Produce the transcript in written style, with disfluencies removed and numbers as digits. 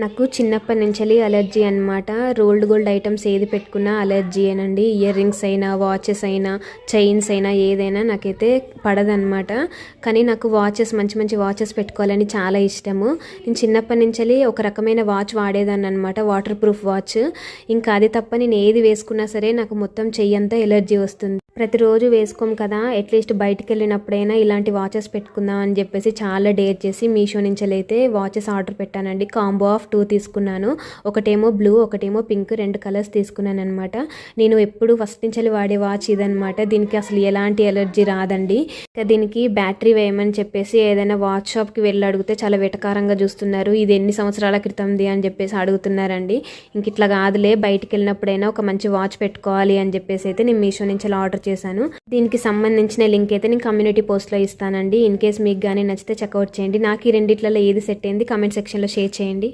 నాకు చిన్నప్పటి నుంచి అలర్జీ అనమాట. రోల్డ్ గోల్డ్ ఐటమ్స్ ఏది పెట్టుకున్నా అలర్జీయేనండి. ఇయర్ రింగ్స్ అయినా, వాచెస్ అయినా, చైన్స్ అయినా ఏదైనా నాకైతే పడదనమాట. కానీ నాకు వాచెస్ మంచి మంచి వాచెస్ పెట్టుకోవాలని చాలా ఇష్టము. నేను చిన్నప్పటి నుంచి ఒక రకమైన వాచ్ వాడేదాన్ని అనమాట, వాటర్ ప్రూఫ్ వాచ్. ఇంకా అది తప్ప నేను ఏది వేసుకున్నా సరే నాకు మొత్తం చెయ్యంతా ఎలర్జీ వస్తుంది. ప్రతిరోజు వేసుకోం కదా, అట్లీస్ట్ బయటికి వెళ్ళినప్పుడైనా ఇలాంటి వాచెస్ పెట్టుకుందాం అని చెప్పేసి చాలా డేర్ చేసి మీషో నుంచి అయితే వాచెస్ ఆర్డర్ పెట్టానండి. కాంబో ఆఫ్ 2 తీసుకున్నాను. ఒకటేమో బ్లూ, ఒకటేమో పింక్, 2 కలర్స్ తీసుకున్నాను అనమాట. నేను ఎప్పుడు ఫస్ట్ నుంచి వాడే వాచ్ ఇదనమాట. దీనికి అసలు ఎలాంటి ఎలర్జీ రాదండి. దీనికి బ్యాటరీ వేయమని చెప్పేసి ఏదైనా వాచ్ షాప్కి వెళ్ళి అడిగితే చాలా వెటకారంగా చూస్తున్నారు. ఇది ఎన్ని సంవత్సరాల క్రితంది అని చెప్పేసి అడుగుతున్నారండి. ఇంక ఇట్లా కాదులే, బయటికి వెళ్ళినప్పుడైనా ఒక మంచి వాచ్ పెట్టుకోవాలి అని చెప్పేసి అయితే నేను మీషో నుంచి ఆర్డర్ చేశాను. దీనికి సంబంధించిన లింక్ అయితే నేను కమ్యూనిటీ పోస్ట్లో ఇస్తానండి. ఇన్ కేస్ మీకు కానీ నచ్చితే చెక్అవుట్ చేయండి. నాకు ఈ రెండిట్లలో ఏది సెట్ అయింది కామెంట్ సెక్షన్లో షేర్ చేయండి.